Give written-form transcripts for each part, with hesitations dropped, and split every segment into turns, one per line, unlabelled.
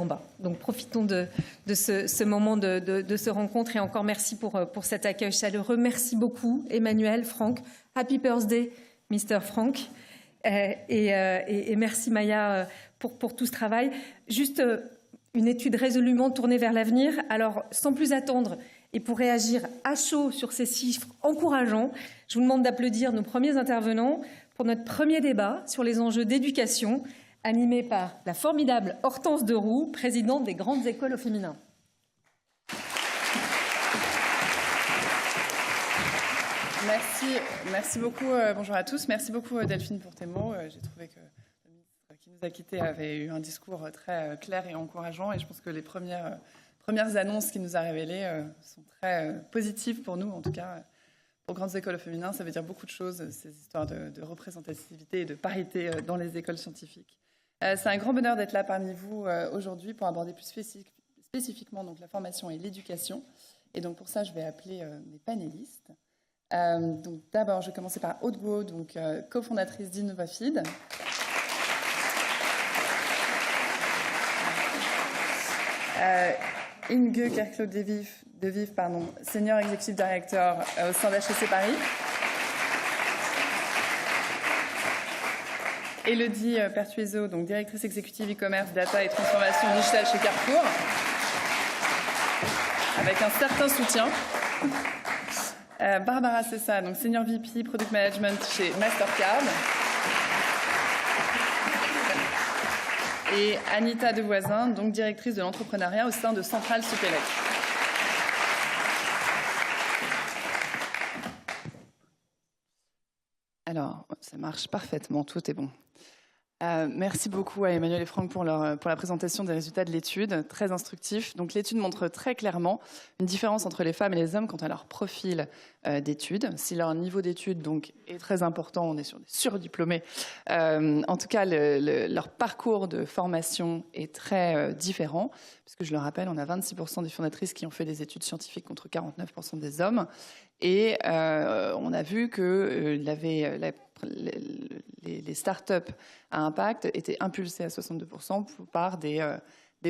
bas. Donc profitons de ce moment de ce rencontre et encore merci pour cet accueil chaleureux. Merci beaucoup Emmanuel, Franck. Happy birthday, Mr. Franck. Et merci Maya pour tout ce travail. Juste une étude résolument tournée vers l'avenir. Alors sans plus attendre et pour réagir à chaud sur ces chiffres encourageants, je vous demande d'applaudir nos premiers intervenants pour notre premier débat sur les enjeux d'éducation, animé par la formidable Hortense Deroux, présidente des grandes écoles au féminin.
Merci beaucoup. Bonjour à tous. Merci beaucoup Delphine pour tes mots. J'ai trouvé que le ministre qui nous a quittés avait eu un discours très clair et encourageant. Et je pense que les premières annonces qu'il nous a révélées sont très positives pour nous, en tout cas. Pour grandes écoles au féminin, ça veut dire beaucoup de choses, ces histoires de représentativité et de parité dans les écoles scientifiques. C'est un grand bonheur d'être là parmi vous aujourd'hui pour aborder plus spécifiquement donc, la formation et l'éducation. Et donc pour ça, je vais appeler mes panélistes. Donc d'abord, je vais commencer par Aude Gouaud, donc cofondatrice d'InnovaFeed. Inge Kerklo de Vive, Senior Executive Director au sein d'HEC Paris. Élodie Pertueso, donc directrice exécutive e-commerce, data et transformation digitale chez Carrefour, avec un certain soutien. Barbara Sessa, donc Senior VP Product Management chez Mastercard. Et Anita Devoisin, donc directrice de l'entrepreneuriat au sein de Centrale Supélec. Alors, ça marche parfaitement, tout est bon. Merci beaucoup à Emmanuel et Franck pour la présentation des résultats de l'étude, très instructif. Donc l'étude montre très clairement une différence entre les femmes et les hommes quant à leur profil d'études. Si leur niveau d'études donc est très important, on est sur des surdiplômés. En tout cas, leur parcours de formation est très différent, puisque je le rappelle, on a 26% des fondatrices qui ont fait des études scientifiques contre 49% des hommes. Et on a vu que les startups à impact étaient impulsées à 62% par des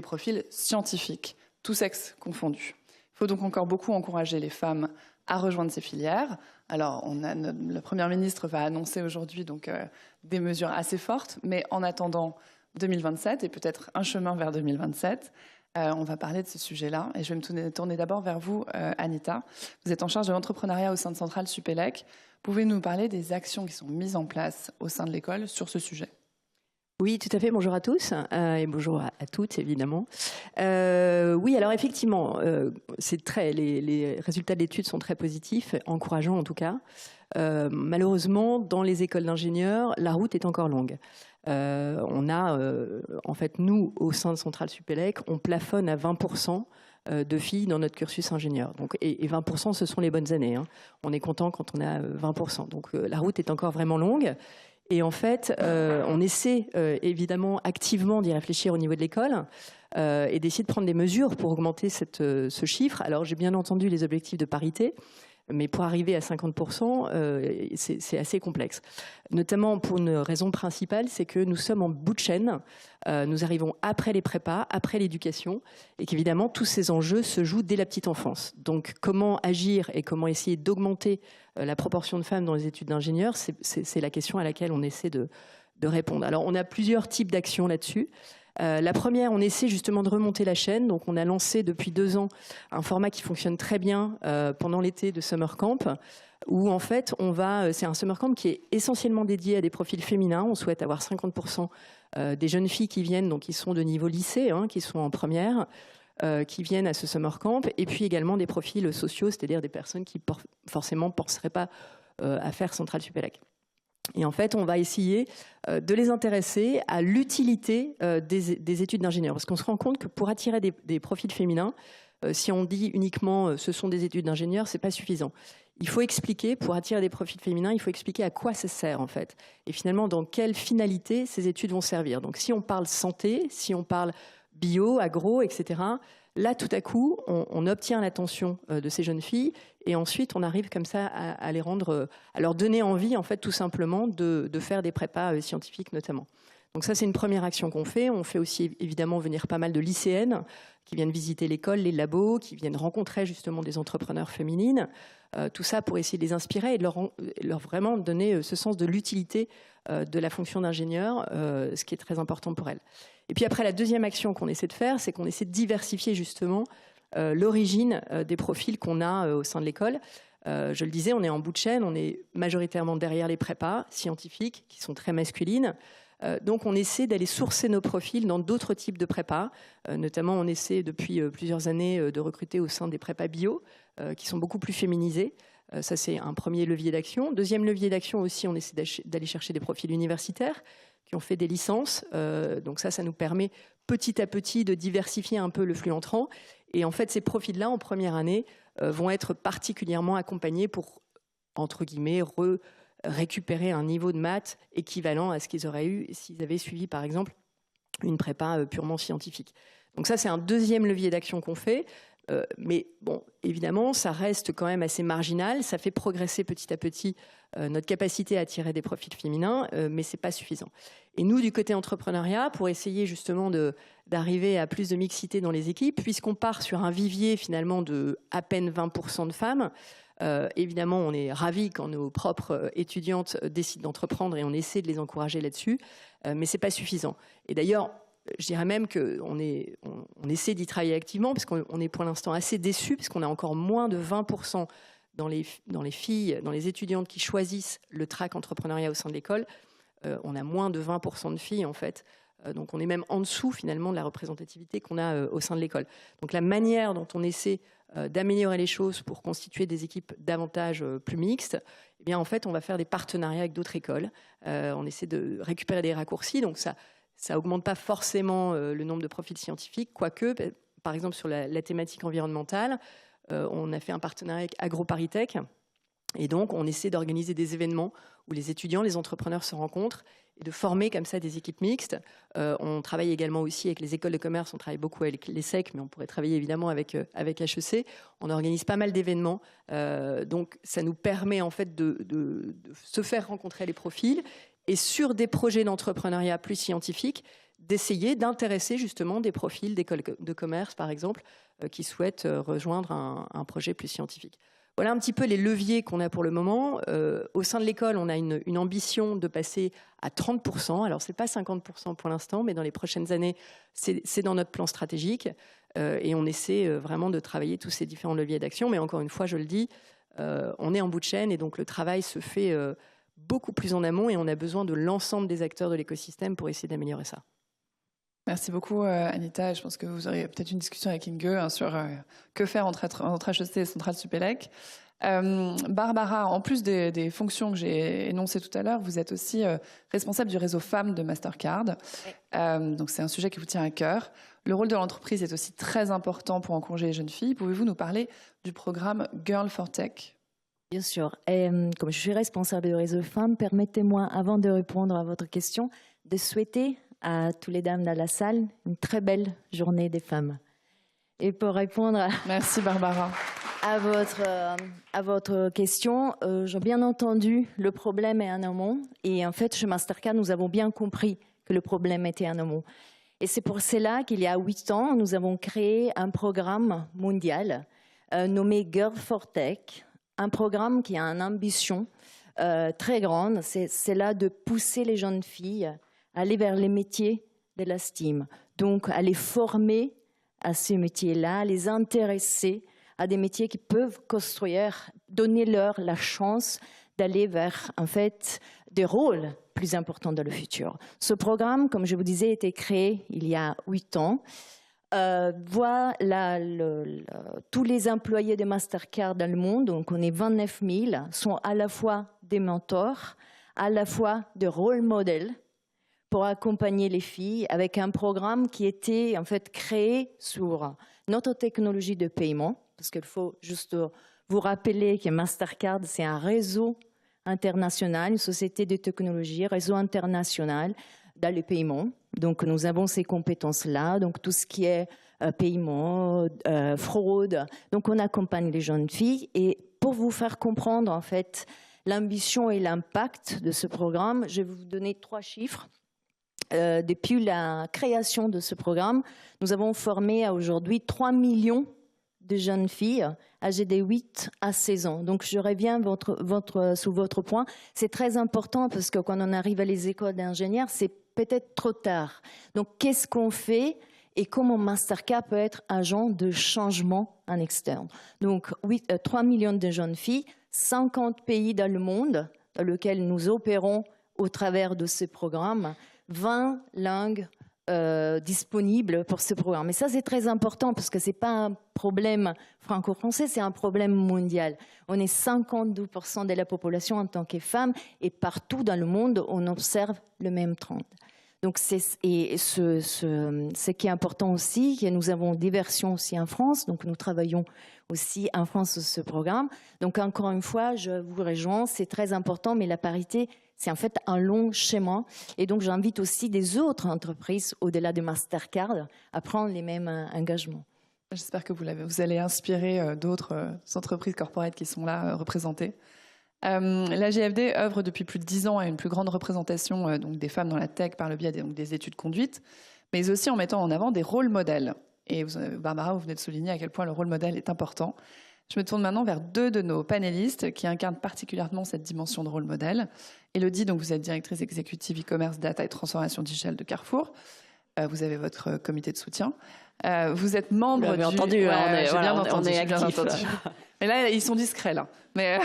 profils scientifiques, tous sexes confondus. Il faut donc encore beaucoup encourager les femmes à rejoindre ces filières. Alors, la Première ministre va annoncer aujourd'hui donc des mesures assez fortes, mais en attendant 2027 et peut-être un chemin vers 2027, on va parler de ce sujet-là. Et je vais me tourner d'abord vers vous, Anita. Vous êtes en charge de l'entrepreneuriat au sein de Centrale Supélec. Pouvez-vous nous parler des actions qui sont mises en place au sein de l'école sur ce sujet ?
Oui, tout à fait. Bonjour à tous et bonjour à toutes, évidemment. Oui, alors effectivement, les résultats de l'étude sont très positifs, encourageants en tout cas. Malheureusement, dans les écoles d'ingénieurs, la route est encore longue. On a, en fait, nous, au sein de Centrale Supélec, on plafonne à 20% de filles dans notre cursus ingénieur. Donc, et 20%, ce sont les bonnes années. Hein. On est content quand on a 20%. Donc, la route est encore vraiment longue. Et en fait, on essaie évidemment activement d'y réfléchir au niveau de l'école et d'essayer de prendre des mesures pour augmenter ce chiffre. Alors, j'ai bien entendu les objectifs de parité, mais pour arriver à 50%, c'est assez complexe. Notamment pour une raison principale, c'est que nous sommes en bout de chaîne. Nous arrivons après les prépas, après l'éducation, et qu'évidemment, tous ces enjeux se jouent dès la petite enfance. Donc, comment agir et comment essayer d'augmenter la proportion de femmes dans les études d'ingénieurs, c'est la question à laquelle on essaie de répondre. Alors, on a plusieurs types d'actions là-dessus. La première, on essaie justement de remonter la chaîne. Donc, on a lancé depuis 2 ans un format qui fonctionne très bien pendant l'été de Summer Camp, où en fait, c'est un Summer Camp qui est essentiellement dédié à des profils féminins. On souhaite avoir 50% des jeunes filles qui viennent, donc qui sont de niveau lycée, qui sont en première, qui viennent à ce Summer Camp, et puis également des profils sociaux, c'est-à-dire des personnes qui forcément ne penseraient pas à faire Centrale Supélec. Et en fait, on va essayer de les intéresser à l'utilité des études d'ingénieur. Parce qu'on se rend compte que pour attirer des profils féminins, si on dit uniquement ce sont des études d'ingénieur, c'est pas suffisant. Il faut expliquer, pour attirer des profils féminins, il faut expliquer à quoi ça sert en fait. Et finalement, dans quelle finalité ces études vont servir. Donc si on parle santé, si on parle bio, agro, etc., là, tout à coup, on obtient l'attention de ces jeunes filles et ensuite, on arrive comme ça à les rendre, à leur donner envie, en fait, tout simplement, de faire des prépas scientifiques notamment. Donc ça, c'est une première action qu'on fait. On fait aussi évidemment venir pas mal de lycéennes qui viennent visiter l'école, les labos, qui viennent rencontrer justement des entrepreneurs féminines. Tout ça pour essayer de les inspirer et de leur vraiment donner ce sens de l'utilité de la fonction d'ingénieur, ce qui est très important pour elles. Et puis après, la deuxième action qu'on essaie de faire, c'est qu'on essaie de diversifier justement l'origine des profils qu'on a au sein de l'école. Je le disais, on est en bout de chaîne, on est majoritairement derrière les prépas scientifiques qui sont très masculines. Donc on essaie d'aller sourcer nos profils dans d'autres types de prépas. Notamment, on essaie depuis plusieurs années de recruter au sein des prépas bio qui sont beaucoup plus féminisés. Ça, c'est un premier levier d'action. Deuxième levier d'action aussi, on essaie d'aller chercher des profils universitaires qui ont fait des licences. Donc ça nous permet petit à petit de diversifier un peu le flux entrant. Et en fait, ces profils-là, en première année, vont être particulièrement accompagnés pour, entre guillemets, récupérer un niveau de maths équivalent à ce qu'ils auraient eu s'ils avaient suivi, par exemple, une prépa purement scientifique. Donc ça, c'est un deuxième levier d'action qu'on fait. Mais bon, évidemment, ça reste quand même assez marginal. Ça fait progresser petit à petit notre capacité à attirer des profils féminins, mais ce n'est pas suffisant. Et nous, du côté entrepreneuriat, pour essayer justement d'arriver à plus de mixité dans les équipes, puisqu'on part sur un vivier finalement de à peine 20% de femmes, évidemment, on est ravis quand nos propres étudiantes décident d'entreprendre et on essaie de les encourager là-dessus, mais ce n'est pas suffisant. Et d'ailleurs, je dirais même qu'on essaie d'y travailler activement parce qu'on est pour l'instant assez déçus parce qu'on a encore moins de 20% dans les filles, dans les étudiantes qui choisissent le track entrepreneuriat au sein de l'école. On a moins de 20% de filles en fait. Donc on est même en dessous finalement de la représentativité qu'on a au sein de l'école. Donc la manière dont on essaie d'améliorer les choses pour constituer des équipes davantage plus mixtes, eh bien en fait on va faire des partenariats avec d'autres écoles. On essaie de récupérer des raccourcis, donc ça augmente pas forcément le nombre de profils scientifiques, quoique, par exemple sur la thématique environnementale, on a fait un partenariat avec AgroParisTech, et donc on essaie d'organiser des événements où les étudiants, les entrepreneurs se rencontrent, et de former comme ça des équipes mixtes. On travaille également aussi avec les écoles de commerce, on travaille beaucoup avec l'ESSEC, mais on pourrait travailler évidemment avec HEC. On organise pas mal d'événements, donc ça nous permet en fait de se faire rencontrer les profils, et sur des projets d'entrepreneuriat plus scientifiques, d'essayer d'intéresser justement des profils d'écoles de commerce, par exemple, qui souhaitent rejoindre un projet plus scientifique. Voilà un petit peu les leviers qu'on a pour le moment. Au sein de l'école, on a une ambition de passer à 30%. Alors, ce n'est pas 50% pour l'instant, mais dans les prochaines années, c'est dans notre plan stratégique. Et on essaie vraiment de travailler tous ces différents leviers d'action. Mais encore une fois, je le dis, on est en bout de chaîne et donc le travail se fait beaucoup plus en amont et on a besoin de l'ensemble des acteurs de l'écosystème pour essayer d'améliorer ça.
Merci beaucoup Anita. Je pense que vous aurez peut-être une discussion avec Inge sur que faire entre HEC et Centrale Supélec. Barbara, en plus des fonctions que j'ai énoncées tout à l'heure, vous êtes aussi responsable du réseau femmes de Mastercard. Oui. Donc c'est un sujet qui vous tient à cœur. Le rôle de l'entreprise est aussi très important pour encourager les jeunes filles. Pouvez-vous nous parler du programme Girl for Tech ?
Bien sûr. Et, comme je suis responsable du réseau femmes, permettez-moi, avant de répondre à votre question, de souhaiter à toutes les dames dans la salle une très belle journée des femmes. Et pour répondre
Merci Barbara.
À votre question, j'ai bien entendu, le problème est en amont. Et en fait, chez Mastercard, nous avons bien compris que le problème était en amont. Et c'est pour cela qu'il y a 8 ans, nous avons créé un programme mondial nommé Girl for Tech, un programme qui a une ambition très grande, c'est là de pousser les jeunes filles à aller vers les métiers de la STEAM. Donc, à les former à ces métiers-là, à les intéresser à des métiers qui peuvent construire, donner leur la chance d'aller vers, en fait, des rôles plus importants dans le futur. Ce programme, comme je vous disais, a été créé il y a 8 ans. Tous les employés de Mastercard dans le monde, donc on est 29 000, sont à la fois des mentors, à la fois des role models pour accompagner les filles avec un programme qui était en fait créé sur notre technologie de paiement, parce qu'il faut juste vous rappeler que Mastercard, c'est un réseau international, une société de technologie, réseau international dans les paiements. Donc, nous avons ces compétences-là, donc tout ce qui est paiement, fraude. Donc, on accompagne les jeunes filles. Et pour vous faire comprendre, en fait, l'ambition et l'impact de ce programme, je vais vous donner 3 chiffres. depuis la création de ce programme, nous avons formé aujourd'hui 3 millions de jeunes filles âgées de 8 à 16 ans. Donc, je reviens sur votre point. C'est très important parce que quand on arrive à les écoles d'ingénieurs, c'est peut-être trop tard. Donc, qu'est-ce qu'on fait et comment Mastercard peut être agent de changement en externe? Donc, 3 millions de jeunes filles, 50 pays dans le monde dans lesquels nous opérons au travers de ce programme, 20 langues disponibles pour ce programme. Et ça, c'est très important parce que ce n'est pas un problème franco-français, c'est un problème mondial. On est 52% de la population en tant que femmes et partout dans le monde, on observe le même trend. Donc, ce qui est important aussi, que nous avons des versions aussi en France, donc nous travaillons aussi en France sur ce programme. Donc, encore une fois, je vous rejoins, c'est très important, mais la parité, c'est en fait un long schéma. Et donc, j'invite aussi des autres entreprises, au-delà de Mastercard, à prendre les mêmes engagements.
J'espère que vous allez inspirer d'autres entreprises corporates qui sont là représentées. La GFD œuvre depuis plus de 10 ans à une plus grande représentation donc des femmes dans la tech par le biais des études conduites, mais aussi en mettant en avant des rôles modèles. Et Barbara, vous venez de souligner à quel point le rôle modèle est important. Je me tourne maintenant vers 2 de nos panélistes qui incarnent particulièrement cette dimension de rôle modèle. Élodie, donc vous êtes directrice exécutive e-commerce, data et transformation digitale de Carrefour. Vous avez votre comité de soutien. Vous êtes membre du...
entendu, on est actifs.
Mais là, ils sont discrets, là. Mais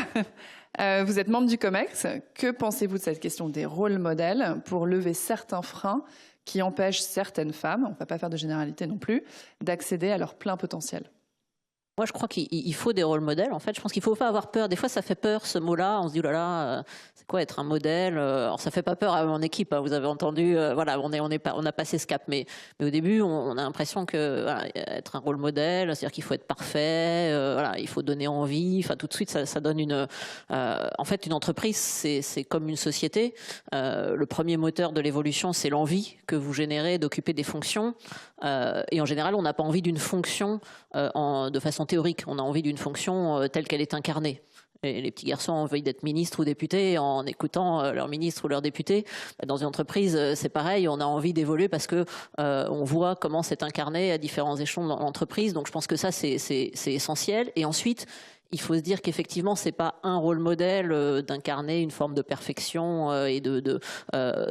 vous êtes membre du COMEX. Que pensez-vous de cette question des rôles modèles pour lever certains freins qui empêchent certaines femmes, on ne va pas faire de généralité non plus, d'accéder à leur plein potentiel?
Moi, je crois qu'il faut des rôles modèles. En fait, je pense qu'il ne faut pas avoir peur. Des fois, ça fait peur, ce mot-là. On se dit, oh là là, c'est quoi être un modèle? Alors, ça ne fait pas peur à mon équipe. Hein, vous avez entendu, voilà, on a passé ce cap. Mais au début, on a l'impression que voilà, être un rôle modèle, c'est-à-dire qu'il faut être parfait, voilà, il faut donner envie. Enfin, tout de suite, ça donne une... en fait, une entreprise, c'est comme une société. Le premier moteur de l'évolution, c'est l'envie que vous générez d'occuper des fonctions. Et en général, on n'a pas envie d'une fonction de façon théorique. On a envie d'une fonction telle qu'elle est incarnée. Et les petits garçons ont envie d'être ministres ou députés en écoutant leur ministre ou leur député. Dans une entreprise, c'est pareil. On a envie d'évoluer parce que on voit comment c'est incarné à différents échelons dans l'entreprise. Donc, je pense que ça, c'est essentiel. Et ensuite, il faut se dire qu'effectivement, c'est pas un rôle modèle d'incarner une forme de perfection et de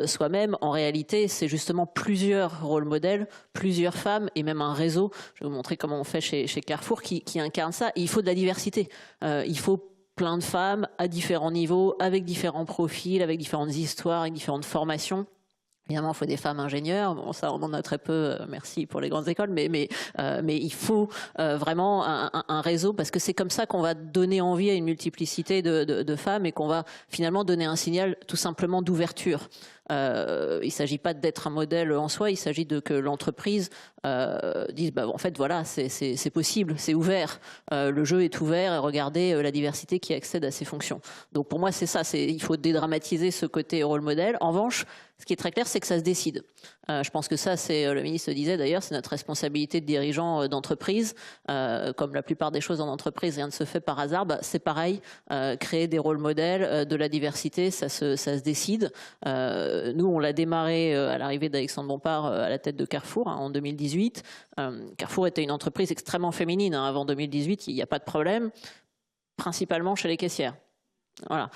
soi-même. En réalité, c'est justement plusieurs rôles modèles, plusieurs femmes et même un réseau. Je vais vous montrer comment on fait chez Carrefour qui incarne ça. Et il faut de la diversité. Il faut plein de femmes à différents niveaux, avec différents profils, avec différentes histoires, avec différentes formations. Évidemment, il faut des femmes ingénieurs. Bon, ça, on en a très peu. Merci pour les grandes écoles, mais il faut vraiment un réseau parce que c'est comme ça qu'on va donner envie à une multiplicité de femmes et qu'on va finalement donner un signal tout simplement d'ouverture. Il ne s'agit pas d'être un modèle en soi, il s'agit de que l'entreprise dise en fait voilà c'est possible, c'est ouvert, le jeu est ouvert et regardez la diversité qui accède à ces fonctions. Donc pour moi c'est ça, il faut dédramatiser ce côté rôle modèle. En revanche, ce qui est très clair, c'est que ça se décide. Je pense que ça, le ministre disait d'ailleurs, c'est notre responsabilité de dirigeant d'entreprise. Comme la plupart des choses en entreprise, rien ne se fait par hasard. C'est pareil, créer des rôles modèles, de la diversité, ça se décide. Nous, on l'a démarré à l'arrivée d'Alexandre Bompard à la tête de Carrefour en 2018. Carrefour était une entreprise extrêmement féminine. Avant 2018, il n'y a pas de problème, principalement chez les caissières. Voilà.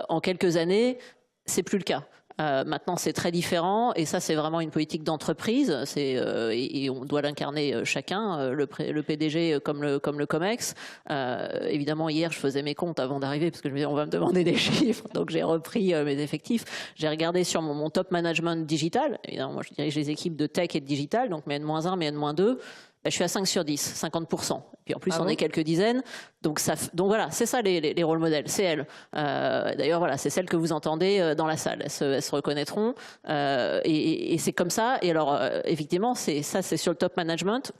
En quelques années, c'est plus le cas. Maintenant, c'est très différent et ça, c'est vraiment une politique d'entreprise. Et on doit l'incarner chacun, le PDG comme le COMEX. Évidemment, hier, je faisais mes comptes avant d'arriver parce que je me disais, on va me demander des chiffres. Donc, j'ai repris mes effectifs. J'ai regardé sur mon top management digital. Évidemment, moi, je dirige les équipes de tech et de digital, donc mes N-1, mes N-2. Je suis à 5 sur 10, 50%. Puis en plus, on est quelques dizaines. Donc voilà, c'est ça les rôles modèles, c'est elles. D'ailleurs, voilà, c'est celles que vous entendez dans la salle. Elles se reconnaîtront. Et c'est comme ça. Et alors, effectivement, c'est sur le top management.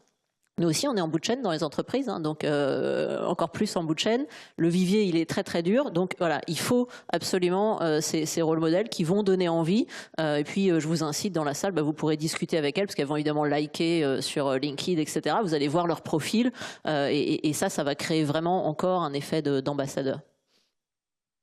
Nous aussi, on est en bout de chaîne dans les entreprises, hein, donc encore plus en bout de chaîne. Le vivier, il est très très dur, donc voilà, il faut absolument ces rôles modèles qui vont donner envie. Et puis, je vous incite dans la salle, vous pourrez discuter avec elles, parce qu'elles vont évidemment liker sur LinkedIn, etc. Vous allez voir leur profil, et ça va créer vraiment encore un effet d'ambassadeur.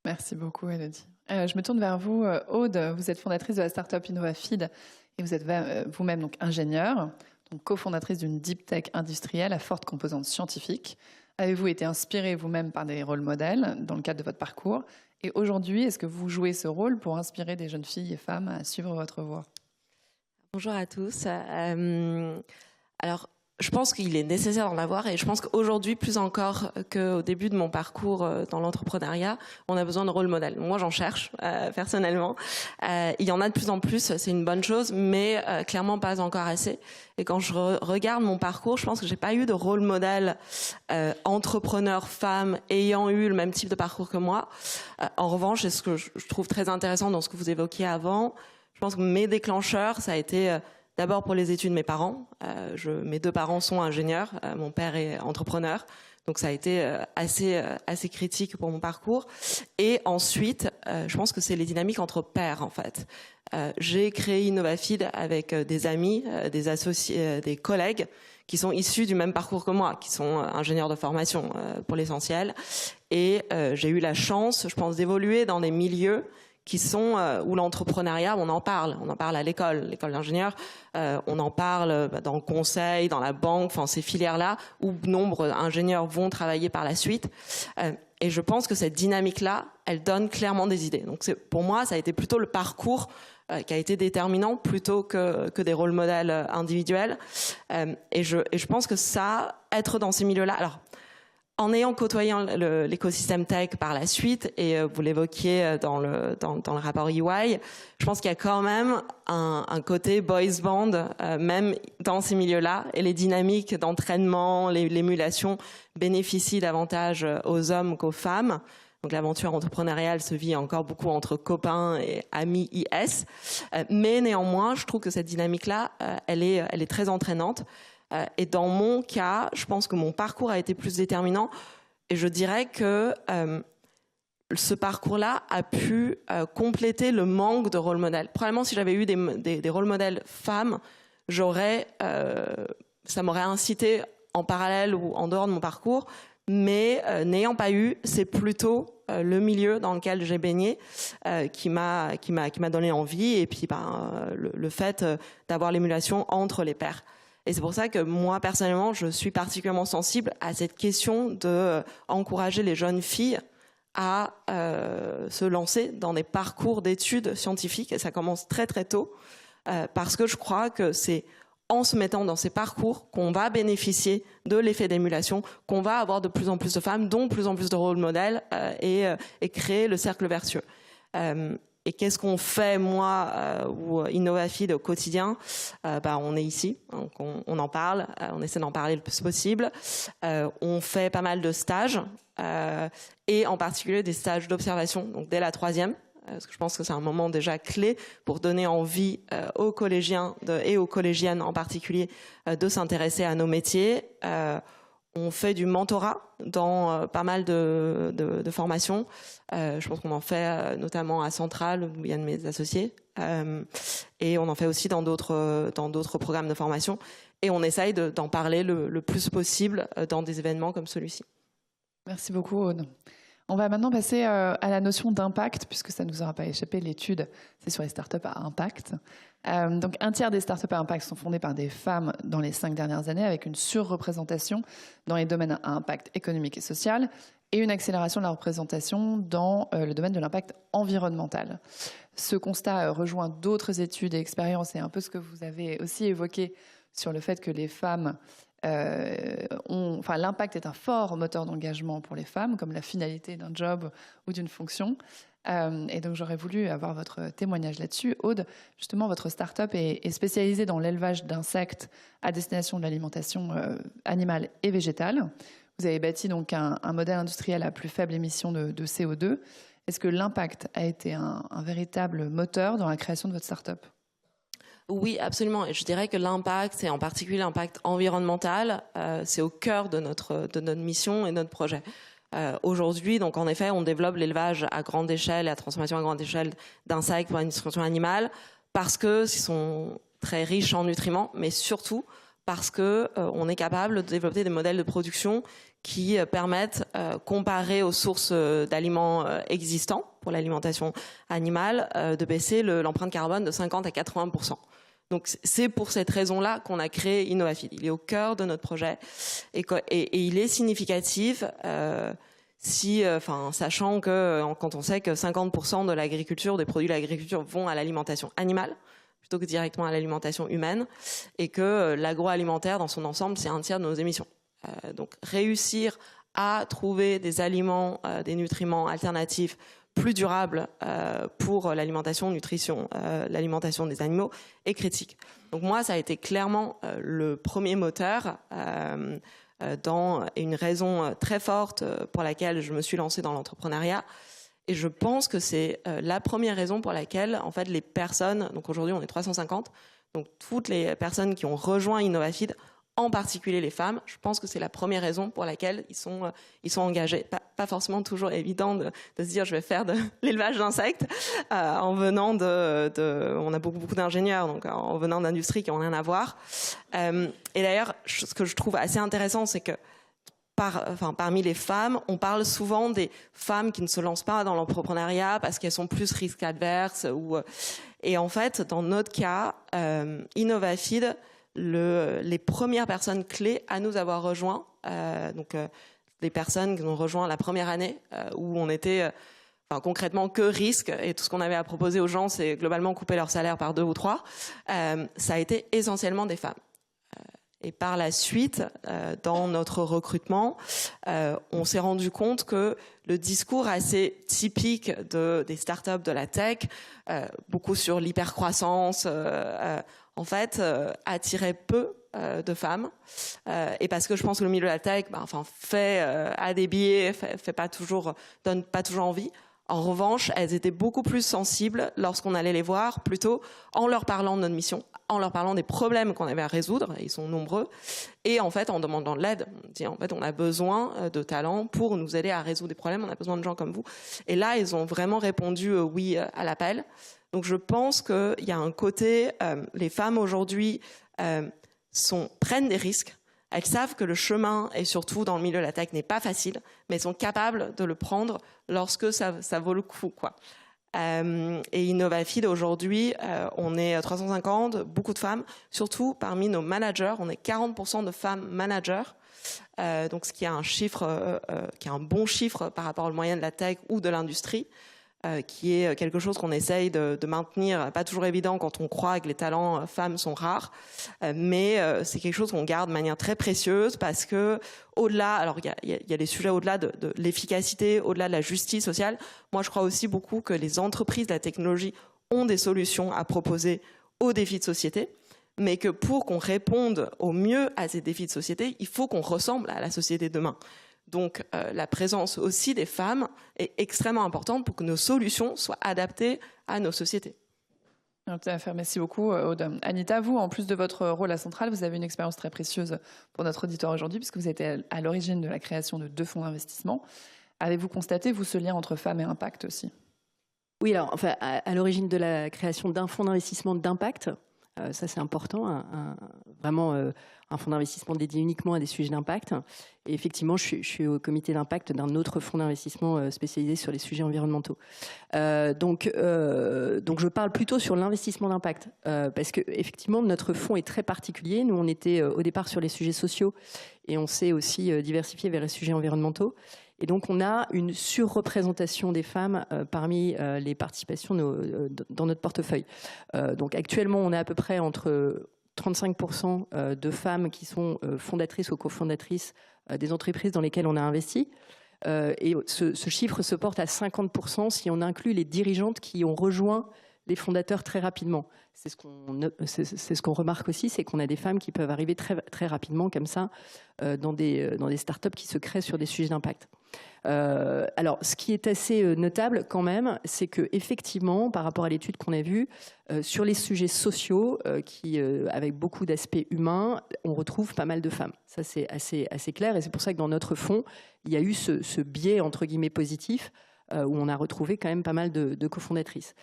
Merci beaucoup, Élodie. Je me tourne vers vous, Aude. Vous êtes fondatrice de la start-up InnovaFeed et vous êtes vous-même donc ingénieure, donc cofondatrice d'une deep tech industrielle à forte composante scientifique. Avez-vous été inspirée vous-même par des rôles modèles dans le cadre de votre parcours? Et aujourd'hui, est-ce que vous jouez ce rôle pour inspirer des jeunes filles et femmes à suivre votre voie?
Bonjour à tous. Alors, je pense qu'il est nécessaire d'en avoir et je pense qu'aujourd'hui, plus encore qu'au début de mon parcours dans l'entrepreneuriat, on a besoin de rôle modèle. Moi, j'en cherche personnellement. Il y en a de plus en plus, c'est une bonne chose, mais clairement pas encore assez. Et quand je regarde mon parcours, je pense que j'ai pas eu de rôle modèle entrepreneur femme ayant eu le même type de parcours que moi. En revanche, c'est ce que je trouve très intéressant dans ce que vous évoquiez avant. Je pense que mes déclencheurs, ça a été d'abord pour les études de mes parents. Mes 2 parents sont ingénieurs, mon père est entrepreneur, donc ça a été assez critique pour mon parcours. Et ensuite, je pense que c'est les dynamiques entre pairs en fait. J'ai créé InnovaFeed avec des amis, des associés, des collègues qui sont issus du même parcours que moi, qui sont ingénieurs de formation pour l'essentiel. Et j'ai eu la chance, je pense, d'évoluer dans des milieux qui sont où l'entrepreneuriat, on en parle à l'école d'ingénieurs, on en parle dans le conseil, dans la banque, enfin ces filières-là où nombre d'ingénieurs vont travailler par la suite. Et je pense que cette dynamique-là, elle donne clairement des idées. Donc pour moi, ça a été plutôt le parcours qui a été déterminant plutôt que des rôles modèles individuels. Et je pense que ça, être dans ces milieux-là, alors en ayant côtoyé l'écosystème tech par la suite, et vous l'évoquiez dans le rapport EY, je pense qu'il y a quand même un côté boys band, même dans ces milieux-là, et les dynamiques d'entraînement, l'émulation bénéficient davantage aux hommes qu'aux femmes. Donc l'aventure entrepreneuriale se vit encore beaucoup entre copains et amis IS, mais néanmoins, je trouve que cette dynamique-là, elle est très entraînante. Et dans mon cas, je pense que mon parcours a été plus déterminant. Et je dirais que ce parcours-là a pu compléter le manque de rôle modèle. Probablement, si j'avais eu des rôles modèles femmes, ça m'aurait incité en parallèle ou en dehors de mon parcours. Mais n'ayant pas eu, c'est plutôt le milieu dans lequel j'ai baigné qui m'a donné envie. Et puis le fait d'avoir l'émulation entre les pairs. Et c'est pour ça que moi, personnellement, je suis particulièrement sensible à cette question de encourager les jeunes filles à se lancer dans des parcours d'études scientifiques. Et ça commence très, très tôt, parce que je crois que c'est en se mettant dans ces parcours qu'on va bénéficier de l'effet d'émulation, qu'on va avoir de plus en plus de femmes, dont plus en plus de rôles modèles, et créer le cercle vertueux. Et qu'est-ce qu'on fait, moi, ou InnovaFeed au quotidien? On est ici, donc on en parle, on essaie d'en parler le plus possible. On fait pas mal de stages, et en particulier des stages d'observation, donc dès la 3e, parce que je pense que c'est un moment déjà clé pour donner envie aux collégiens et aux collégiennes en particulier de s'intéresser à nos métiers. On fait du mentorat dans pas mal de formations. Je pense qu'on en fait notamment à Centrale, où il y a de mes associés. Et on en fait aussi dans d'autres programmes de formation. Et on essaye d'en parler le plus possible dans des événements comme celui-ci.
Merci beaucoup, Aude. On va maintenant passer à la notion d'impact, puisque ça ne nous aura pas échappé, l'étude, c'est sur les startups à impact. Donc, un tiers des startups à impact sont fondées par des femmes dans les 5 dernières années, avec une surreprésentation dans les domaines à impact économique et social, et une accélération de la représentation dans le domaine de l'impact environnemental. Ce constat rejoint d'autres études et expériences, et un peu ce que vous avez aussi évoqué sur le fait que les femmes l'impact est un fort moteur d'engagement pour les femmes, comme la finalité d'un job ou d'une fonction. Et donc, j'aurais voulu avoir votre témoignage là-dessus. Aude, justement, votre start-up est spécialisée dans l'élevage d'insectes à destination de l'alimentation animale et végétale. Vous avez bâti donc un modèle industriel à plus faible émission de CO2. Est-ce que l'impact a été un véritable moteur dans la création de votre start-up ?
Oui, absolument. Et je dirais que l'impact, et en particulier l'impact environnemental, c'est au cœur de notre mission et notre projet. Aujourd'hui, donc en effet, on développe l'élevage à grande échelle et la transformation à grande échelle d'insectes pour la distribution animale parce que ils sont très riches en nutriments, mais surtout parce que on est capable de développer des modèles de production qui permettent, comparé aux sources d'aliments existants pour l'alimentation animale, de baisser l'empreinte carbone de 50 à 80%. Donc c'est pour cette raison-là qu'on a créé Innovafeed. Il est au cœur de notre projet et il est significatif sachant que quand on sait que 50% de l'agriculture, des produits de l'agriculture vont à l'alimentation animale plutôt que directement à l'alimentation humaine, et que l'agroalimentaire dans son ensemble, c'est un tiers de nos émissions. Donc réussir à trouver des aliments, des nutriments alternatifs plus durables pour l'alimentation, nutrition, l'alimentation des animaux est critique. Donc moi, ça a été clairement le premier moteur et une raison très forte pour laquelle je me suis lancée dans l'entrepreneuriat. Et je pense que c'est la première raison pour laquelle, en fait, les personnes, donc aujourd'hui on est 350, donc toutes les personnes qui ont rejoint Innovafeed, en particulier les femmes, je pense que c'est la première raison pour laquelle ils sont engagés. Pas forcément toujours évident de se dire je vais faire de l'élevage d'insectes en venant on a beaucoup d'ingénieurs, donc en venant d'industries qui n'ont rien à voir. Et d'ailleurs, ce que je trouve assez intéressant, c'est que parmi les femmes, on parle souvent des femmes qui ne se lancent pas dans l'entrepreneuriat parce qu'elles sont plus risques adverses. Et en fait, dans notre cas, Innovafeed, les premières personnes clés à nous avoir rejoints, les personnes qui nous ont rejoint la première année, où on était concrètement que risque, et tout ce qu'on avait à proposer aux gens, c'est globalement couper leur salaire par 2 ou 3, ça a été essentiellement des femmes. Et par la suite, dans notre recrutement, on s'est rendu compte que le discours assez typique des startups de la tech, beaucoup sur l'hypercroissance, en fait, attirait peu de femmes. Et parce que je pense que le milieu de la tech, a des biais, donne pas toujours envie. En revanche, elles étaient beaucoup plus sensibles lorsqu'on allait les voir, plutôt en leur parlant de notre mission, en leur parlant des problèmes qu'on avait à résoudre, et ils sont nombreux, et en fait en demandant de l'aide. On dit en fait on a besoin de talents pour nous aider à résoudre des problèmes, on a besoin de gens comme vous. Et là, ils ont vraiment répondu oui à l'appel. Donc je pense qu'il y a un côté, les femmes aujourd'hui prennent des risques. Elles savent que le chemin, et surtout dans le milieu de la tech, n'est pas facile, mais elles sont capables de le prendre lorsque ça vaut le coup, quoi. Et Innovafeed, aujourd'hui, on est 350, beaucoup de femmes, surtout parmi nos managers. On est 40% de femmes managers, donc ce qui est un chiffre, qui est un bon chiffre par rapport au moyen de la tech ou de l'industrie. Qui est quelque chose qu'on essaye de maintenir, pas toujours évident quand on croit que les talents femmes sont rares, mais c'est quelque chose qu'on garde de manière très précieuse parce que au-delà, alors il y a des sujets au-delà de l'efficacité, au-delà de la justice sociale. Moi, je crois aussi beaucoup que les entreprises de la technologie ont des solutions à proposer aux défis de société, mais que pour qu'on réponde au mieux à ces défis de société, il faut qu'on ressemble à la société de demain. Donc la présence aussi des femmes est extrêmement importante pour que nos solutions soient adaptées à nos sociétés.
Merci beaucoup, Aude. Anita, vous, en plus de votre rôle à Centrale, vous avez une expérience très précieuse pour notre auditoire aujourd'hui, puisque vous êtes à l'origine de la création de 2 fonds d'investissement. Avez-vous constaté, vous, ce lien entre femmes et impact aussi ?
Oui, alors, enfin, à l'origine de la création d'un fonds d'investissement d'impact, ça c'est important, vraiment un fonds d'investissement dédié uniquement à des sujets d'impact. Et effectivement, je suis au comité d'impact d'un autre fonds d'investissement spécialisé sur les sujets environnementaux. Donc je parle plutôt sur l'investissement d'impact, parce que effectivement notre fonds est très particulier. Nous, on était au départ sur les sujets sociaux et on s'est aussi diversifié vers les sujets environnementaux. Et donc, on a une surreprésentation des femmes parmi les participations dans notre portefeuille. Donc, actuellement, on a à peu près entre 35% de femmes qui sont fondatrices ou cofondatrices des entreprises dans lesquelles on a investi. Et ce chiffre se porte à 50% si on inclut les dirigeantes qui ont rejoint les fondateurs très rapidement. C'est ce qu'on remarque aussi, c'est qu'on a des femmes qui peuvent arriver très, très rapidement comme ça dans des startups qui se créent sur des sujets d'impact. Alors, ce qui est assez notable quand même, c'est que effectivement, par rapport à l'étude qu'on a vue, sur les sujets sociaux, avec beaucoup d'aspects humains, on retrouve pas mal de femmes. Ça, c'est assez clair, et c'est pour ça que dans notre fonds, il y a eu ce biais entre guillemets positif où on a retrouvé quand même pas mal de cofondatrices.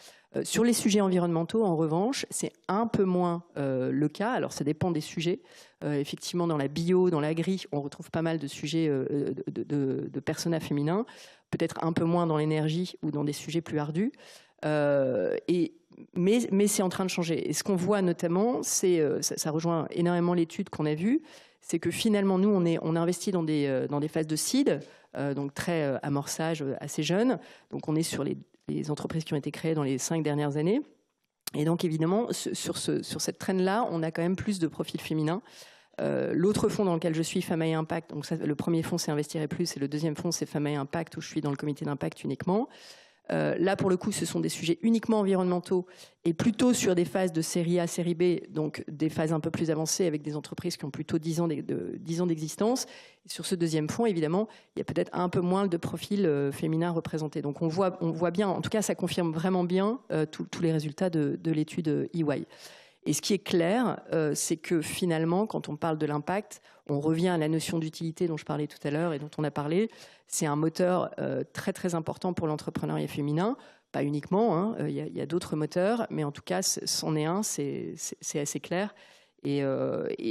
Sur les sujets environnementaux, en revanche, c'est un peu moins le cas. Alors, ça dépend des sujets. Effectivement, dans la bio, dans l'agri, on retrouve pas mal de sujets de personas féminins. Peut-être un peu moins dans l'énergie ou dans des sujets plus ardus. Mais c'est en train de changer. Et ce qu'on voit notamment, ça rejoint énormément l'étude qu'on a vue, c'est que finalement, nous, on a investi dans des phases de seed, donc très amorçage, assez jeune. Donc, on est sur les entreprises qui ont été créées dans les 5 dernières années. Et donc, évidemment, sur cette traîne-là, on a quand même plus de profils féminins. L'autre fonds dans lequel je suis, Femmes et Impact, donc ça, le premier fonds, c'est Investir et Plus, et le deuxième fonds, c'est Femmes et Impact, où je suis dans le comité d'impact uniquement. Là, pour le coup, ce sont des sujets uniquement environnementaux et plutôt sur des phases de série A, série B, donc des phases un peu plus avancées avec des entreprises qui ont plutôt 10 ans d'existence. Sur ce deuxième fonds, évidemment, il y a peut-être un peu moins de profils féminins représentés. Donc on voit bien, en tout cas, ça confirme vraiment bien tous les résultats de l'étude EY. Et ce qui est clair, c'est que finalement, quand on parle de l'impact, on revient à la notion d'utilité dont je parlais tout à l'heure et dont on a parlé. C'est un moteur très très important pour l'entrepreneuriat féminin. Pas uniquement, hein, y a d'autres moteurs, mais en tout cas, c'en est un, c'est assez clair. Et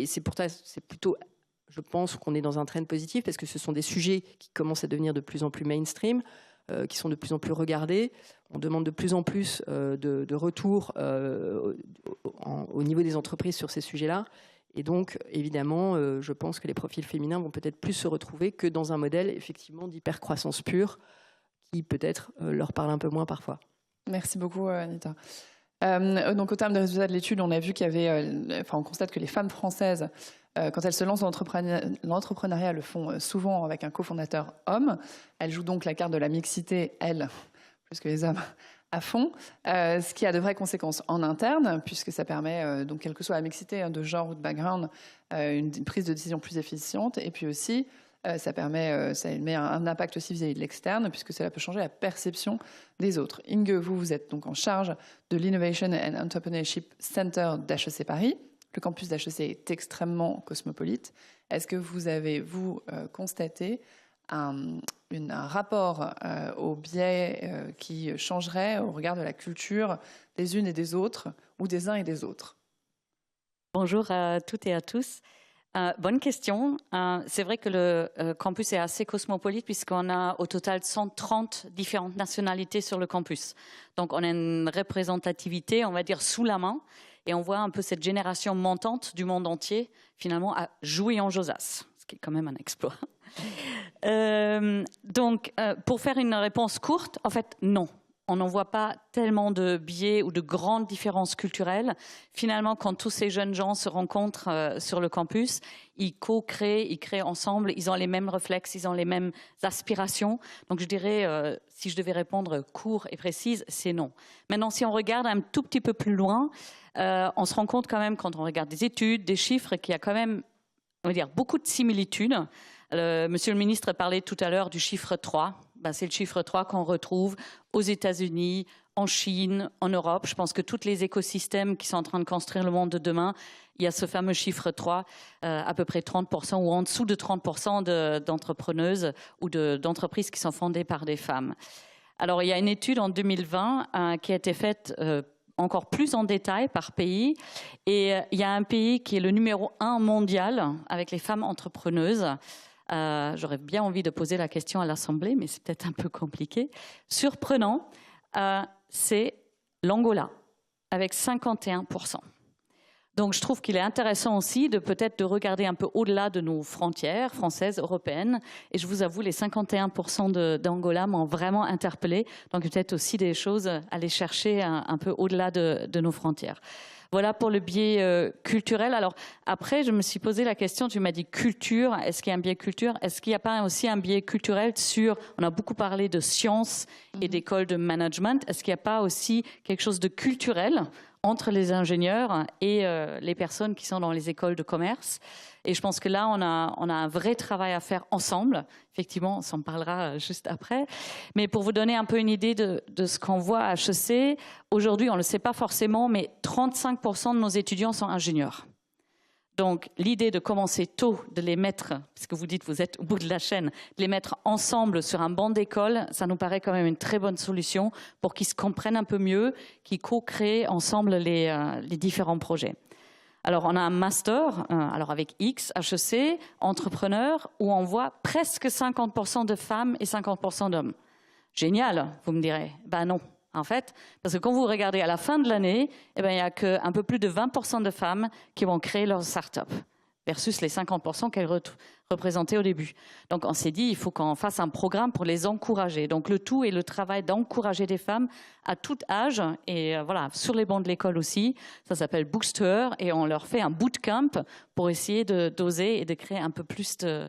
c'est pour ça, c'est plutôt, je pense qu'on est dans un trend positif parce que ce sont des sujets qui commencent à devenir de plus en plus mainstream, qui sont de plus en plus regardés. On demande de plus en plus de retours au niveau des entreprises sur ces sujets-là. Et donc, évidemment, je pense que les profils féminins vont peut-être plus se retrouver que dans un modèle, effectivement, d'hypercroissance pure qui, peut-être, leur parle un peu moins parfois.
Merci beaucoup, Anita. Donc, au terme des résultats de l'étude, on a vu qu'il y avait... on constate que les femmes françaises, quand elles se lancent dans l'entrepreneuriat, le font souvent avec un cofondateur homme. Elles jouent donc la carte de la mixité, elles, plus que les hommes, à fond, ce qui a de vraies conséquences en interne, puisque ça permet, donc quelle que soit la mixité de genre ou de background, une prise de décision plus efficiente, et puis aussi, ça met un impact aussi vis-à-vis de l'externe, puisque cela peut changer la perception des autres. Inge, vous êtes donc en charge de l'Innovation and Entrepreneurship Center d'HEC Paris. Le campus d'HEC est extrêmement cosmopolite. Est-ce que vous avez, constaté un rapport au biais qui changerait au regard de la culture des unes et des autres, ou des uns et des autres?
Bonjour à toutes et à tous. Bonne question. C'est vrai que le campus est assez cosmopolite puisqu'on a au total 130 différentes nationalités sur le campus. Donc on a une représentativité, on va dire, sous la main. Et on voit un peu cette génération montante du monde entier, finalement, à jouer en Josas, ce qui est quand même un exploit. Donc, pour faire une réponse courte, en fait, non. On n'en voit pas tellement de biais ou de grandes différences culturelles. Finalement, quand tous ces jeunes gens se rencontrent sur le campus, ils co-créent, ils créent ensemble, ils ont les mêmes réflexes, ils ont les mêmes aspirations. Donc je dirais, si je devais répondre court et précise, c'est non. Maintenant, si on regarde un tout petit peu plus loin, on se rend compte quand même, quand on regarde des études, des chiffres, qu'il y a quand même, on va dire, beaucoup de similitudes. Monsieur le ministre parlait tout à l'heure du chiffre 3. C'est le chiffre 3 qu'on retrouve aux États-Unis, en Chine, en Europe. Je pense que tous les écosystèmes qui sont en train de construire le monde de demain, il y a ce fameux chiffre 3, à peu près 30% ou en dessous de 30% d'entrepreneuses ou d'entreprises qui sont fondées par des femmes. Alors, il y a une étude en 2020 qui a été faite encore plus en détail par pays. Et il y a un pays qui est le numéro 1 mondial avec les femmes entrepreneuses. J'aurais bien envie de poser la question à l'Assemblée, mais c'est peut-être un peu compliqué. Surprenant, c'est l'Angola, avec 51%. Donc je trouve qu'il est intéressant aussi de peut-être de regarder un peu au-delà de nos frontières françaises, européennes. Et je vous avoue, les 51% d'Angola m'ont vraiment interpellée. Donc peut-être aussi des choses à aller chercher un peu au-delà de nos frontières. Voilà pour le biais culturel. Alors après, je me suis posé la question, tu m'as dit culture, est-ce qu'il y a un biais culture? Est-ce qu'il n'y a pas aussi un biais culturel sur, on a beaucoup parlé de sciences et d'écoles de management, est-ce qu'il n'y a pas aussi quelque chose de culturel entre les ingénieurs et les personnes qui sont dans les écoles de commerce? Et je pense que là, on a un vrai travail à faire ensemble. Effectivement, on s'en parlera juste après. Mais pour vous donner un peu une idée de ce qu'on voit à HEC, aujourd'hui, on ne le sait pas forcément, mais 35% de nos étudiants sont ingénieurs. Donc, l'idée de commencer tôt, de les mettre, puisque vous dites vous êtes au bout de la chaîne, de les mettre ensemble sur un banc d'école, ça nous paraît quand même une très bonne solution pour qu'ils se comprennent un peu mieux, qu'ils co-créent ensemble les différents projets. Alors, on a un master, alors avec X, HEC, entrepreneur, où on voit presque 50% de femmes et 50% d'hommes. Génial, vous me direz. Ben non. En fait, parce que quand vous regardez à la fin de l'année, eh ben, il n'y a qu'un peu plus de 20% de femmes qui vont créer leur start-up versus les 50% qu'elles représentaient au début. Donc on s'est dit, il faut qu'on fasse un programme pour les encourager. Donc le tout est le travail d'encourager des femmes à tout âge et voilà, sur les bancs de l'école aussi. Ça s'appelle Booster et on leur fait un bootcamp pour essayer d'oser et de créer un peu plus de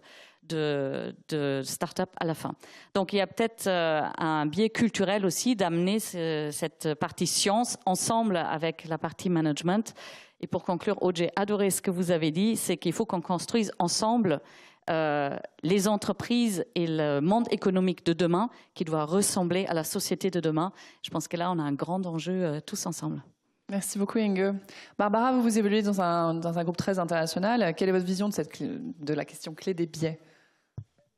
start-up à la fin. Donc il y a peut-être un biais culturel aussi d'amener cette partie science ensemble avec la partie management. Et pour conclure, Aude, j'ai adoré ce que vous avez dit, c'est qu'il faut qu'on construise ensemble les entreprises et le monde économique de demain qui doit ressembler à la société de demain. Je pense que là, on a un grand enjeu tous ensemble.
Merci beaucoup Inge. Barbara, vous évoluez dans un groupe très international. Quelle est votre vision de la question clé des biais ?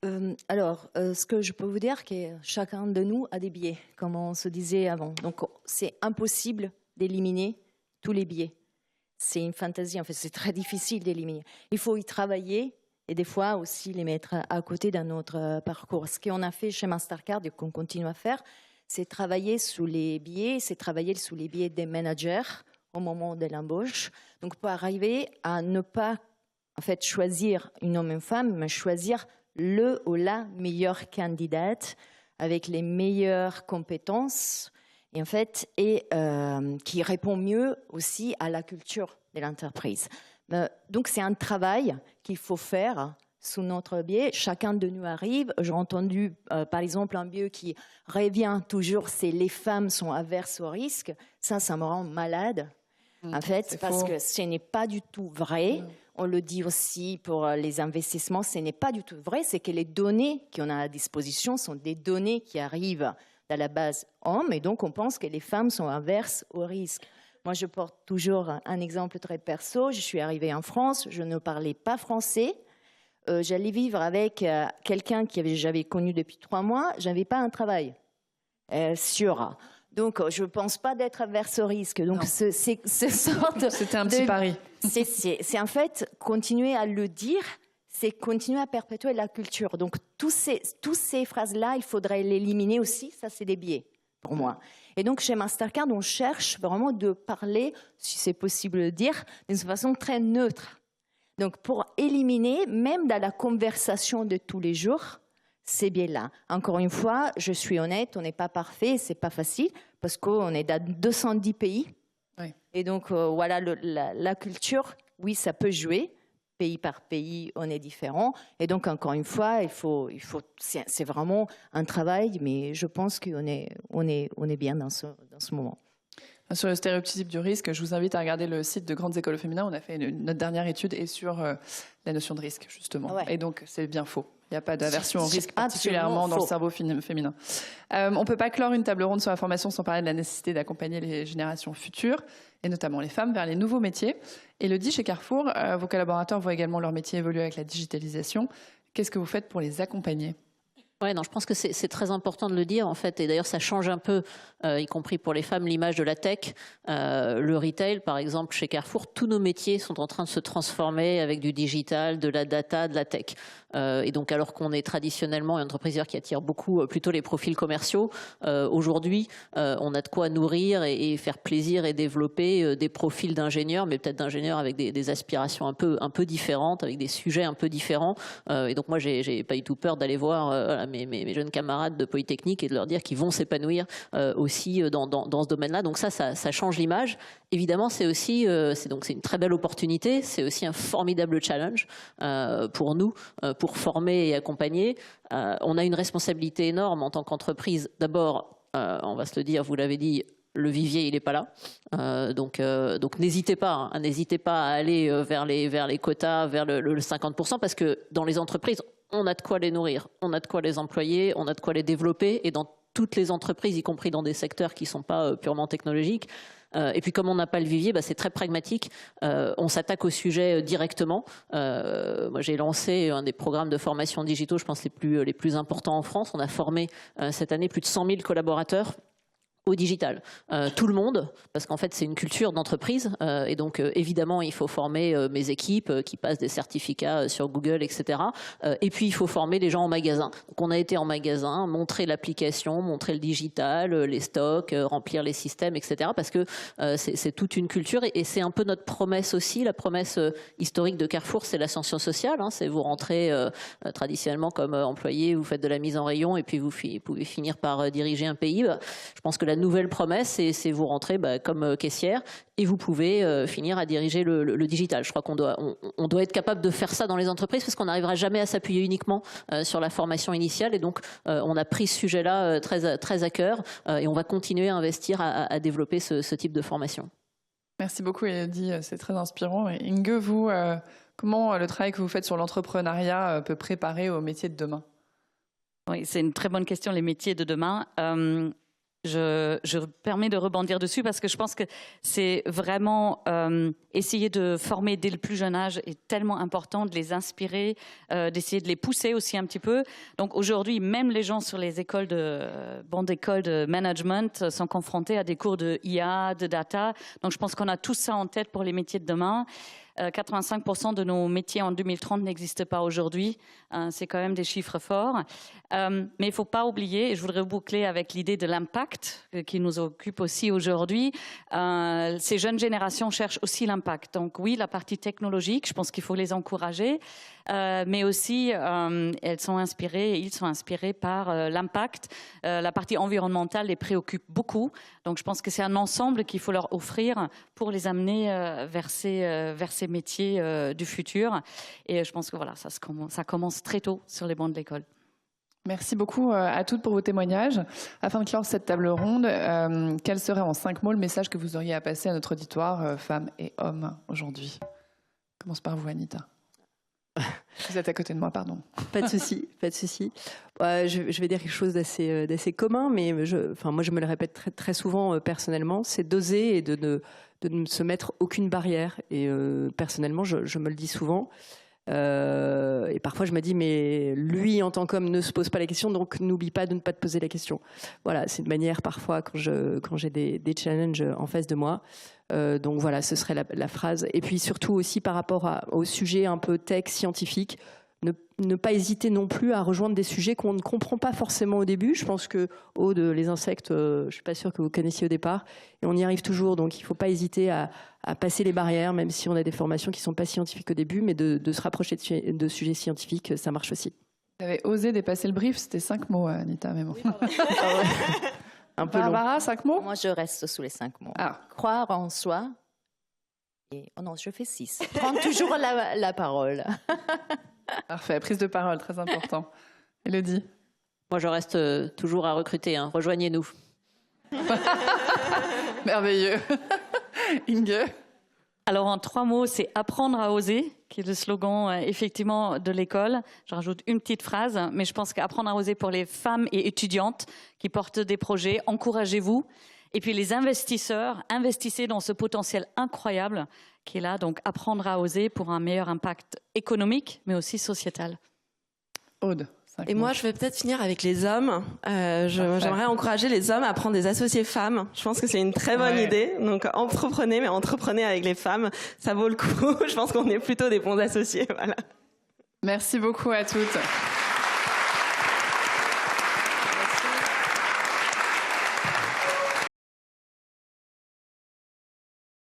Ce que je peux vous dire, c'est que chacun de nous a des biais, comme on se disait avant. Donc, c'est impossible d'éliminer tous les biais. C'est une fantaisie, en fait, c'est très difficile d'éliminer. Il faut y travailler et des fois aussi les mettre à côté d'un autre parcours. Ce qu'on a fait chez Mastercard et qu'on continue à faire, c'est travailler sous les biais, c'est travailler sous les biais des managers au moment de l'embauche. Donc, pour arriver à ne pas en fait, choisir un homme et une femme, mais choisir le ou la meilleure candidate avec les meilleures compétences et en fait qui répond mieux aussi à la culture de l'entreprise. Donc c'est un travail qu'il faut faire sous notre biais. Chacun de nous arrive. J'ai entendu par exemple un biais qui revient toujours, c'est les femmes sont averses au risque. Ça me rend malade en fait parce que ce n'est pas du tout vrai. On le dit aussi pour les investissements, ce n'est pas du tout vrai. C'est que les données qu'on a à disposition sont des données qui arrivent à la base hommes, et donc on pense que les femmes sont averses au risque. Moi, je porte toujours un exemple très perso. Je suis arrivée en France, je ne parlais pas français. J'allais vivre avec quelqu'un que j'avais connu depuis 3 mois. Je n'avais pas un travail sûr. Donc, je ne pense pas d'être averse au risque. Donc, c'était
un petit pari.
C'est en fait continuer à le dire, c'est continuer à perpétuer la culture. Donc, toutes ces phrases-là, il faudrait l'éliminer aussi. Ça, c'est des biais pour moi. Et donc, chez Mastercard, on cherche vraiment de parler, si c'est possible de dire, d'une façon très neutre. Donc, pour éliminer, même dans la conversation de tous les jours, ces biais-là. Encore une fois, je suis honnête, on n'est pas parfait, c'est pas facile, parce qu'on est dans 210 pays.
Oui.
Et donc, voilà, la culture, oui, ça peut jouer. Pays par pays, on est différent. Et donc, encore une fois, c'est vraiment un travail, mais je pense qu'on est bien dans ce moment.
Sur le stéréotype du risque, je vous invite à regarder le site de Grandes Écoles au Féminin. On a fait notre dernière étude et sur la notion de risque, justement. Ouais. Et donc, c'est bien faux. Il n'y a pas d'aversion au risque, particulièrement dans le cerveau féminin. On ne peut pas clore une table ronde sur la formation sans parler de la nécessité d'accompagner les générations futures, et notamment les femmes, vers les nouveaux métiers. Elodie, chez Carrefour, vos collaborateurs voient également leur métier évoluer avec la digitalisation. Qu'est-ce que vous faites pour les accompagner ?
Ouais, non, je pense que c'est très important de le dire, en fait. Et d'ailleurs, ça change un peu, y compris pour les femmes, l'image de la tech. Le retail, par exemple, chez Carrefour, tous nos métiers sont en train de se transformer avec du digital, de la data, de la tech. Et donc, alors qu'on est traditionnellement une entreprise qui attire beaucoup plutôt les profils commerciaux, aujourd'hui, on a de quoi nourrir et faire plaisir et développer des profils d'ingénieurs, mais peut-être d'ingénieurs avec des aspirations un peu différentes, avec des sujets un peu différents. Et donc, moi, j'ai pas du tout peur d'aller voir mes jeunes camarades de Polytechnique et de leur dire qu'ils vont s'épanouir aussi dans ce domaine-là. Donc ça change l'image. Évidemment, c'est une très belle opportunité. C'est aussi un formidable challenge pour nous, pour former et accompagner. On a une responsabilité énorme en tant qu'entreprise. D'abord, on va se le dire, vous l'avez dit, le vivier, il n'est pas là. Donc n'hésitez pas à aller vers les quotas, vers le 50%, parce que dans les entreprises, on a de quoi les nourrir, on a de quoi les employer, on a de quoi les développer, et dans toutes les entreprises, y compris dans des secteurs qui ne sont pas purement technologiques. Et puis comme on n'a pas le vivier, c'est très pragmatique. On s'attaque au sujet directement. Moi, j'ai lancé un des programmes de formation digitaux, je pense les plus importants en France. On a formé cette année plus de 100 000 collaborateurs au digital. Tout le monde, parce qu'en fait c'est une culture d'entreprise et donc évidemment il faut former mes équipes qui passent des certificats sur Google, etc. Et puis il faut former les gens en magasin. Donc on a été en magasin, montrer l'application, montrer le digital, les stocks, remplir les systèmes, etc. Parce que c'est toute une culture et c'est un peu notre promesse aussi. La promesse historique de Carrefour, c'est l'ascension sociale. C'est vous rentrez traditionnellement comme employé, vous faites de la mise en rayon et puis vous pouvez finir par diriger un pays. Je pense que la nouvelle promesse, c'est vous rentrez comme caissière et vous pouvez finir à diriger le digital. Je crois qu'on doit être capable de faire ça dans les entreprises parce qu'on n'arrivera jamais à s'appuyer uniquement sur la formation initiale. Et donc, on a pris ce sujet-là très à cœur et on va continuer à investir à développer ce type de formation.
Merci beaucoup, Elodie. C'est très inspirant. Et Inge, vous, comment le travail que vous faites sur l'entrepreneuriat peut préparer aux métiers de demain?
Oui, c'est une très bonne question, les métiers de demain. Je permets de rebondir dessus parce que je pense que c'est vraiment essayer de former dès le plus jeune âge est tellement important, de les inspirer, d'essayer de les pousser aussi un petit peu. Donc aujourd'hui, même les gens sur les écoles d'école de management sont confrontés à des cours de IA, de data. Donc je pense qu'on a tout ça en tête pour les métiers de demain. 85% de nos métiers en 2030 n'existent pas aujourd'hui. C'est quand même des chiffres forts. Mais il ne faut pas oublier, et je voudrais boucler avec l'idée de l'impact qui nous occupe aussi aujourd'hui. Ces jeunes générations cherchent aussi l'impact. Donc oui, la partie technologique, je pense qu'il faut les encourager. Mais aussi, elles sont inspirées, et ils sont inspirés par l'impact. La partie environnementale les préoccupe beaucoup. Donc je pense que c'est un ensemble qu'il faut leur offrir pour les amener vers ces métiers du futur. Et je pense que voilà, ça commence très tôt sur les bancs de l'école.
Merci beaucoup à toutes pour vos témoignages. Afin de clore cette table ronde, quel serait en 5 mots le message que vous auriez à passer à notre auditoire, femmes et hommes, aujourd'hui? Je commence par vous, Anita. Vous êtes à côté de moi, pardon.
Pas de souci, pas de souci. Je vais dire quelque chose d'assez commun, mais moi je me le répète très souvent personnellement, c'est d'oser et de ne se mettre aucune barrière. Et personnellement, je me le dis souvent. Et parfois je me dis mais lui en tant qu'homme ne se pose pas la question, donc n'oublie pas de ne pas te poser la question. Voilà, c'est une manière parfois quand j'ai des challenges en face de moi. Donc voilà, ce serait la phrase. Et puis surtout aussi par rapport au sujet un peu tech, scientifique, ne pas hésiter non plus à rejoindre des sujets qu'on ne comprend pas forcément au début. Je pense que les insectes, je ne suis pas sûre que vous connaissiez au départ, et on y arrive toujours. Donc il ne faut pas hésiter à passer les barrières, même si on a des formations qui ne sont pas scientifiques au début, mais de se rapprocher de sujets scientifiques, ça marche aussi.
Vous avez osé dépasser le brief, c'était 5 mots, Anita, mais bon.
Oui, un peu
Barbara, 5 mots?
Moi, je reste sous les 5 mots.
Ah.
Croire en soi. Et... Oh non, je fais 6. Prendre toujours la parole.
Parfait, prise de parole, très important. Elodie?
Moi, je reste toujours à recruter. Rejoignez-nous.
Merveilleux. Inge?
Alors en 3 mots, c'est apprendre à oser, qui est le slogan effectivement de l'école. Je rajoute une petite phrase, mais je pense qu'apprendre à oser pour les femmes et étudiantes qui portent des projets, encouragez-vous. Et puis les investisseurs, investissez dans ce potentiel incroyable qui est là, donc apprendre à oser pour un meilleur impact économique, mais aussi sociétal.
Aude?
Et moi, je vais peut-être finir avec les hommes. J'aimerais encourager les hommes à prendre des associés femmes. Je pense que c'est une très bonne idée. Donc, entreprenez, mais entreprenez avec les femmes. Ça vaut le coup. Je pense qu'on est plutôt des bons associés. Voilà.
Merci beaucoup à toutes.